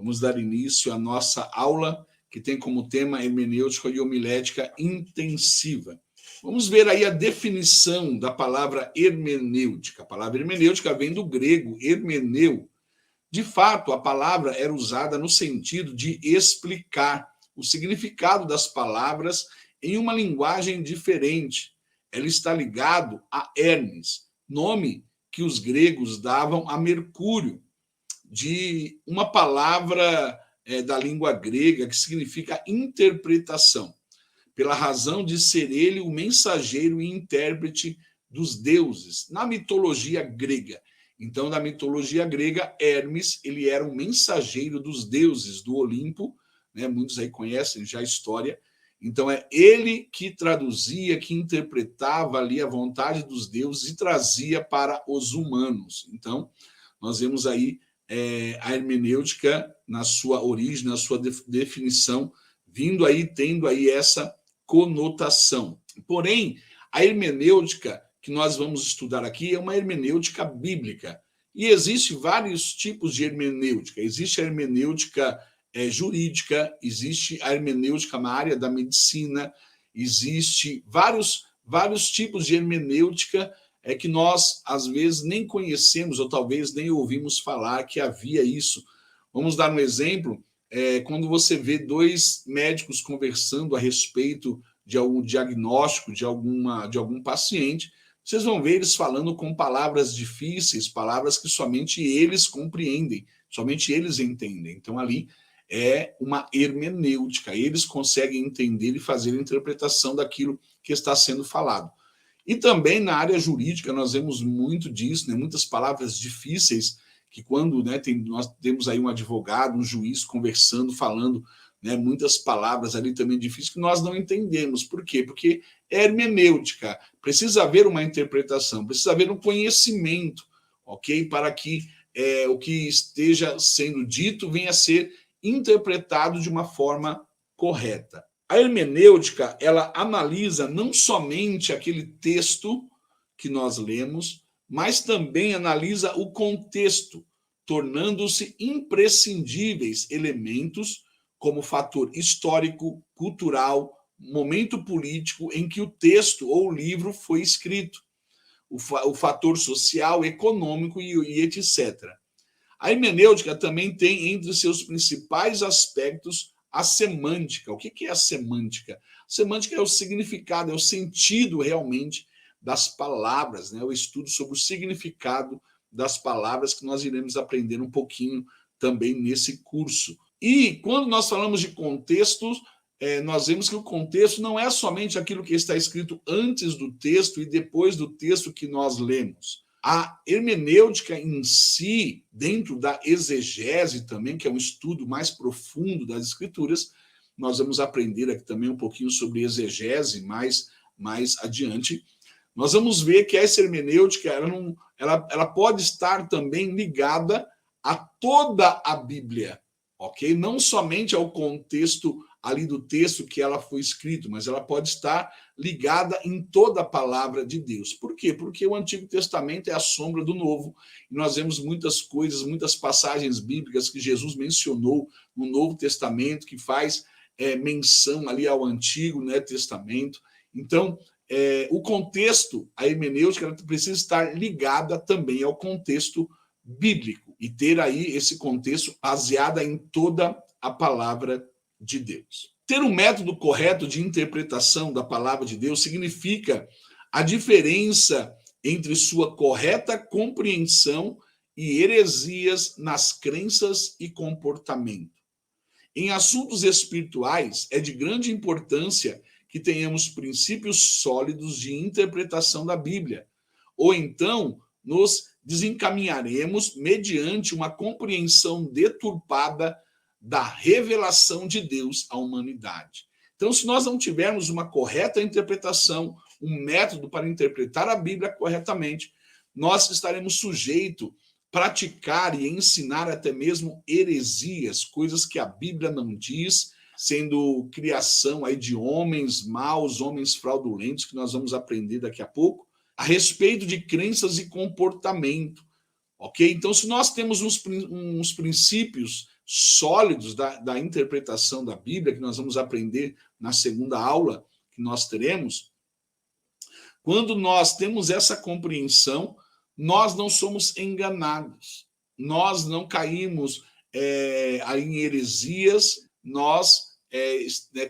Vamos dar início à nossa aula, que tem como tema hermenêutica e homilética intensiva. Vamos ver aí a definição da palavra hermenêutica. A palavra hermenêutica vem do grego hermeneu. De fato, a palavra era usada no sentido de explicar o significado das palavras em uma linguagem diferente. Ela está ligado a Hermes, nome que os gregos davam a Mercúrio, de uma palavra da língua grega que significa interpretação, pela razão de ser ele o mensageiro e intérprete dos deuses, na mitologia grega. Então, na mitologia grega, Hermes, ele era o mensageiro dos deuses do Olimpo, né? Muitos aí conhecem já a história. Então, é ele que traduzia, que interpretava ali a vontade dos deuses e trazia para os humanos. Então, nós vemos aí a hermenêutica na sua origem, na sua definição, vindo aí, tendo aí essa conotação. Porém, a hermenêutica que nós vamos estudar aqui é uma hermenêutica bíblica. E existem vários tipos de hermenêutica. Existe a hermenêutica jurídica, existe a hermenêutica na área da medicina, existe vários tipos de hermenêutica que nós, às vezes, nem conhecemos ou talvez nem ouvimos falar que havia isso. Vamos dar um exemplo. Quando você vê dois médicos conversando a respeito de algum diagnóstico de algum paciente, vocês vão ver eles falando com palavras difíceis, palavras que somente eles compreendem, somente eles entendem. Então, ali é uma hermenêutica, eles conseguem entender e fazer a interpretação daquilo que está sendo falado. E também na área jurídica nós vemos muito disso, né? Muitas palavras difíceis que quando nós temos aí um advogado, um juiz conversando, falando muitas palavras ali também difíceis que nós não entendemos. Por quê? Porque é hermenêutica, precisa haver uma interpretação, precisa haver um conhecimento, ok? Para que o que esteja sendo dito venha a ser interpretado de uma forma correta. A hermenêutica, ela analisa não somente aquele texto que nós lemos, mas também analisa o contexto, tornando-se imprescindíveis elementos como fator histórico, cultural, momento político em que o texto ou o livro foi escrito, o fator social, econômico e etc. A hermenêutica também tem entre seus principais aspectos a semântica. O que é a semântica? A semântica é o significado, é o sentido realmente das palavras, né? O estudo sobre o significado das palavras que nós iremos aprender um pouquinho também nesse curso. E quando nós falamos de contexto, nós vemos que o contexto não é somente aquilo que está escrito antes do texto e depois do texto que nós lemos. A hermenêutica em si, dentro da exegese também, que é um estudo mais profundo das escrituras, nós vamos aprender aqui também um pouquinho sobre exegese mais adiante. Nós vamos ver que essa hermenêutica ela pode estar também ligada a toda a Bíblia, ok? Não somente ao contexto ali do texto que ela foi escrito, mas ela pode estar ligada em toda a palavra de Deus. Por quê? Porque o Antigo Testamento é a sombra do Novo, e nós vemos muitas coisas, muitas passagens bíblicas que Jesus mencionou no Novo Testamento, que faz menção ali ao Antigo Testamento. Então, o contexto, a hermenêutica, ela precisa estar ligada também ao contexto bíblico, e ter aí esse contexto baseado em toda a palavra de Deus. Ter um método correto de interpretação da palavra de Deus significa a diferença entre sua correta compreensão e heresias nas crenças e comportamento. Em assuntos espirituais, é de grande importância que tenhamos princípios sólidos de interpretação da Bíblia, ou então nos desencaminharemos mediante uma compreensão deturpada da revelação de Deus à humanidade. Então, se nós não tivermos uma correta interpretação, um método para interpretar a Bíblia corretamente, nós estaremos sujeitos a praticar e ensinar até mesmo heresias, coisas que a Bíblia não diz, sendo criação aí de homens maus, homens fraudulentos, que nós vamos aprender daqui a pouco, a respeito de crenças e comportamento, ok? Então, se nós temos uns princípios sólidos da interpretação da Bíblia, que nós vamos aprender na segunda aula que nós teremos, quando nós temos essa compreensão, nós não somos enganados, nós não caímos em heresias,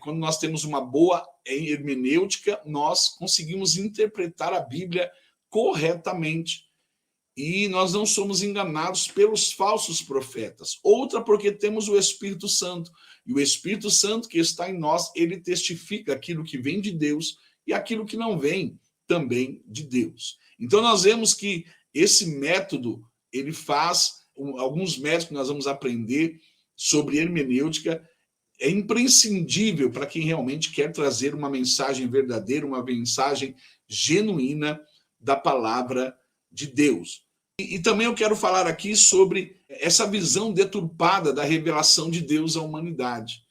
quando nós temos uma boa hermenêutica, nós conseguimos interpretar a Bíblia corretamente. E nós não somos enganados pelos falsos profetas. Outra, porque temos o Espírito Santo. E o Espírito Santo que está em nós, ele testifica aquilo que vem de Deus e aquilo que não vem também de Deus. Então nós vemos que esse método, ele faz alguns métodos que nós vamos aprender sobre hermenêutica, é imprescindível para quem realmente quer trazer uma mensagem verdadeira, uma mensagem genuína da palavra de Deus. E também eu quero falar aqui sobre essa visão deturpada da revelação de Deus à humanidade.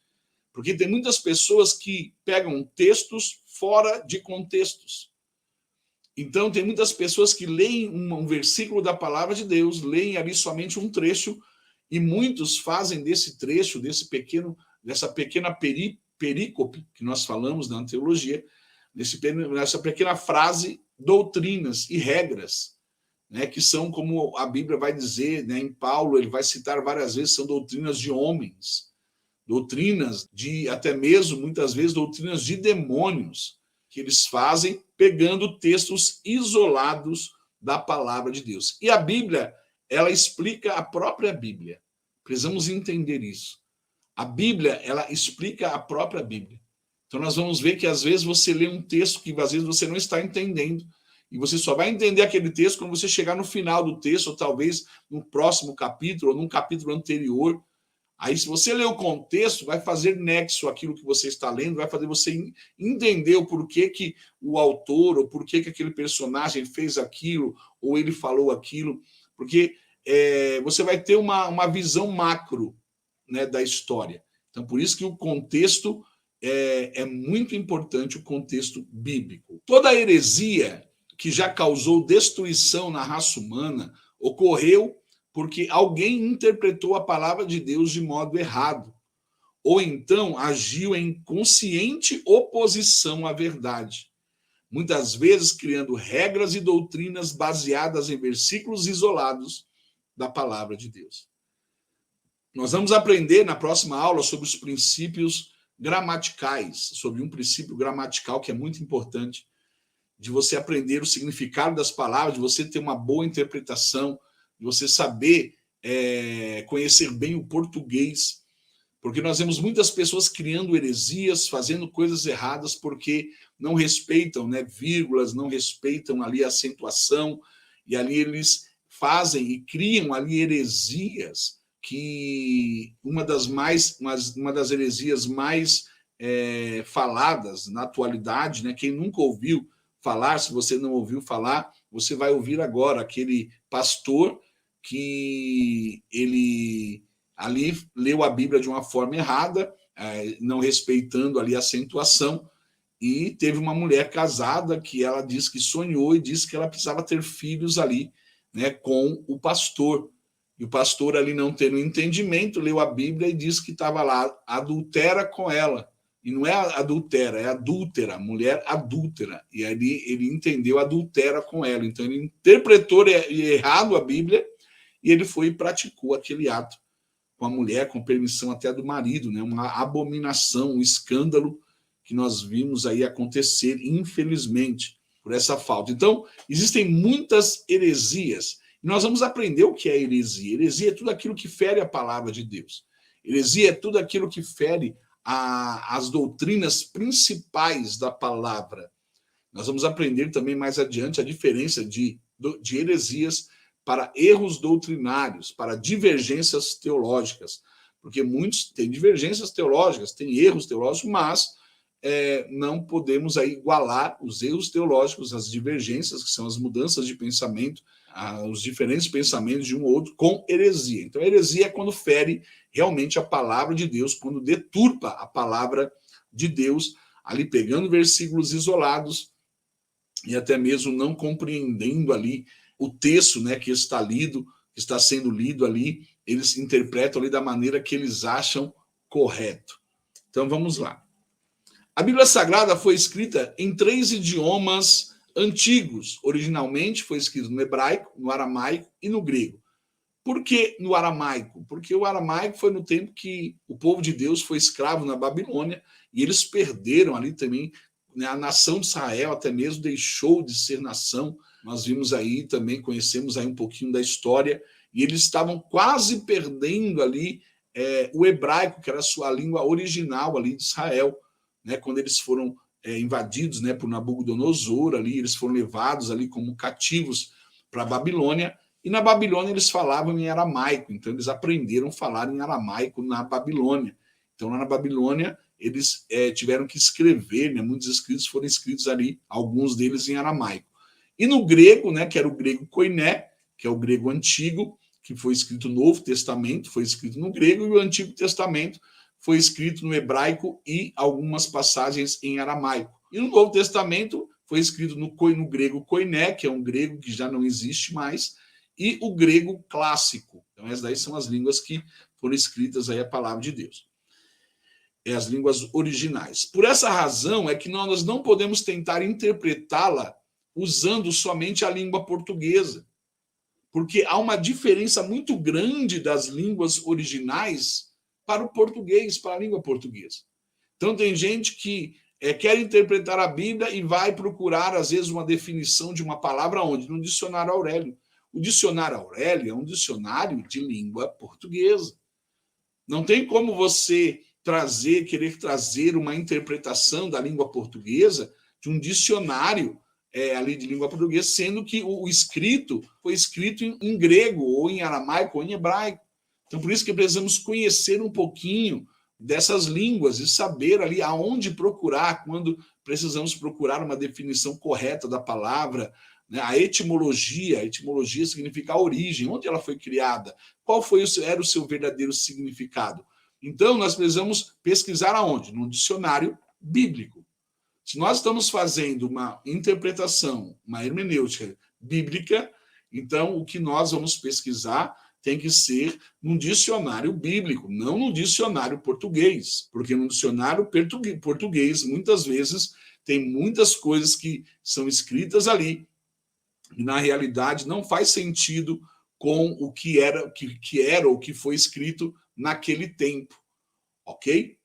Porque tem muitas pessoas que pegam textos fora de contextos. Então, tem muitas pessoas que leem um versículo da palavra de Deus, leem ali somente um trecho, e muitos fazem desse trecho, dessa pequena perícope que nós falamos na teologia, nessa pequena frase, doutrinas e regras, né, que são, como a Bíblia vai dizer, né, em Paulo, ele vai citar várias vezes, são doutrinas de homens, doutrinas de, até mesmo, muitas vezes, doutrinas de demônios, que eles fazem pegando textos isolados da palavra de Deus. E a Bíblia, ela explica a própria Bíblia. Precisamos entender isso. A Bíblia, ela explica a própria Bíblia. Então, nós vamos ver que, às vezes, você lê um texto que, às vezes, você não está entendendo, e você só vai entender aquele texto quando você chegar no final do texto, ou talvez no próximo capítulo, ou num capítulo anterior. Aí, se você ler o contexto, vai fazer nexo àquilo que você está lendo, vai fazer você entender o porquê que o autor, ou porquê que aquele personagem fez aquilo, ou ele falou aquilo, porque você vai ter uma visão macro, né, da história. Então, por isso que o contexto é muito importante, o contexto bíblico. Toda heresia que já causou destruição na raça humana ocorreu porque alguém interpretou a palavra de Deus de modo errado, ou então agiu em consciente oposição à verdade, muitas vezes criando regras e doutrinas baseadas em versículos isolados da palavra de Deus. Nós vamos aprender na próxima aula sobre os princípios gramaticais, sobre um princípio gramatical que é muito importante, de você aprender o significado das palavras, de você ter uma boa interpretação, de você saber conhecer bem o português, porque nós vemos muitas pessoas criando heresias, fazendo coisas erradas, porque não respeitam, né, vírgulas, não respeitam ali a acentuação, e ali eles fazem e criam ali heresias, que uma das heresias mais faladas na atualidade, né, quem nunca ouviu falar, se você não ouviu falar, você vai ouvir agora, aquele pastor que ele ali leu a Bíblia de uma forma errada, não respeitando ali a acentuação, e teve uma mulher casada que ela disse que sonhou e disse que ela precisava ter filhos ali, né, com o pastor. E o pastor ali, não tendo entendimento, leu a Bíblia e disse que estava lá, adultera com ela. E não é adultera, é adúltera, mulher adúltera. E ali ele entendeu adultera com ela. Então ele interpretou errado a Bíblia e ele foi e praticou aquele ato com a mulher, com permissão até do marido, né? Uma abominação, um escândalo que nós vimos aí acontecer, infelizmente, por essa falta. Então, existem muitas heresias. E nós vamos aprender o que é heresia. Heresia é tudo aquilo que fere a palavra de Deus. Heresia é tudo aquilo que fere as doutrinas principais da palavra. Nós vamos aprender também mais adiante a diferença de heresias para erros doutrinários, para divergências teológicas, porque muitos têm divergências teológicas, têm erros teológicos, mas não podemos aí igualar os erros teológicos, as divergências, que são as mudanças de pensamento, os diferentes pensamentos de um ou outro, com heresia. Então, a heresia é quando fere realmente a palavra de Deus, quando deturpa a palavra de Deus, ali pegando versículos isolados e até mesmo não compreendendo ali o texto, né, que está sendo lido ali eles interpretam ali da maneira que eles acham correto. Então vamos lá. A Bíblia Sagrada foi escrita em 3 idiomas antigos. Originalmente foi escrito no hebraico, no aramaico e no grego. Por que no aramaico? Porque o aramaico foi no tempo que o povo de Deus foi escravo na Babilônia e eles perderam ali também, né, a nação de Israel até mesmo deixou de ser nação. Nós vimos aí também, conhecemos aí um pouquinho da história, e eles estavam quase perdendo ali o hebraico, que era a sua língua original ali de Israel, né, quando eles foram invadidos, né, por Nabucodonosor ali, eles foram levados ali como cativos para a Babilônia, e na Babilônia eles falavam em aramaico, então eles aprenderam a falar em aramaico na Babilônia. Então lá na Babilônia eles tiveram que escrever, né, muitos escritos foram escritos ali, alguns deles em aramaico. E no grego, né, que era o grego koiné, que é o grego antigo, que foi escrito no Novo Testamento, foi escrito no grego, e o Antigo Testamento foi escrito no hebraico e algumas passagens em aramaico. E no Novo Testamento foi escrito no grego koiné, que é um grego que já não existe mais, e o grego clássico. Então essas daí são as línguas que foram escritas aí a palavra de Deus. As línguas originais. Por essa razão é que nós não podemos tentar interpretá-la usando somente a língua portuguesa, porque há uma diferença muito grande das línguas originais para o português, para a língua portuguesa. Então tem gente que quer interpretar a Bíblia e vai procurar, às vezes, uma definição de uma palavra onde? No dicionário Aurélio. O dicionário Aurélio é um dicionário de língua portuguesa. Não tem como você querer trazer uma interpretação da língua portuguesa de um dicionário ali de língua portuguesa, sendo que o escrito foi escrito em grego, ou em aramaico, ou em hebraico. Então, por isso que precisamos conhecer um pouquinho dessas línguas e saber ali aonde procurar, quando precisamos procurar uma definição correta da palavra, né? A etimologia significa a origem, onde ela foi criada, qual era o seu verdadeiro significado. Então, nós precisamos pesquisar aonde? No dicionário bíblico. Se nós estamos fazendo uma interpretação, uma hermenêutica bíblica, então o que nós vamos pesquisar tem que ser num dicionário bíblico, não no dicionário português, porque no dicionário português, muitas vezes, tem muitas coisas que são escritas ali, e na realidade não faz sentido com o que era ou que foi escrito naquele tempo, ok?